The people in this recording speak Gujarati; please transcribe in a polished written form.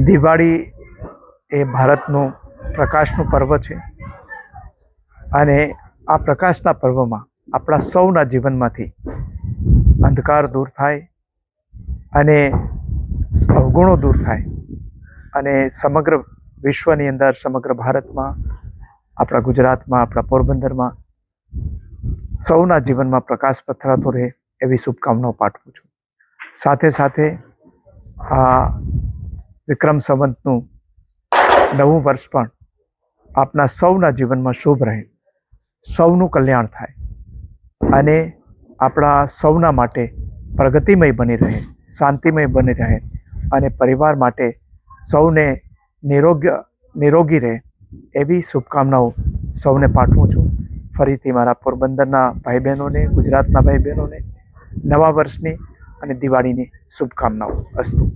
દિવાળી એ ભારતનું પ્રકાશનું પર્વ છે અને આ પ્રકાશના પર્વમાં આપણા સૌના જીવનમાંથી અંધકાર દૂર થાય અને અવગુણો દૂર થાય અને સમગ્ર વિશ્વની અંદર, સમગ્ર ભારતમાં, આપણા ગુજરાતમાં, આપણા પોરબંદરમાં સૌના જીવનમાં પ્રકાશ પથરાતો રહે એવી શુભકામનાઓ પાઠવું છું. સાથે સાથે આ વિક્રમ સંવતનું નવું વર્ષ પણ આપના સૌના જીવનમાં શુભ રહે, સૌનું કલ્યાણ થાય અને આપણા સૌના માટે પ્રગતિમય બની રહે, શાંતિમય બની રહે અને પરિવાર માટે સૌને નિરોગી રહે એવી શુભકામનાઓ સૌને પાઠવું છું. ફરીથી મારા પોરબંદરના ભાઈ બહેનોને, ગુજરાતના ભાઈ બહેનોને નવા વર્ષની અને દિવાળીની શુભકામનાઓ. અસ્તુ.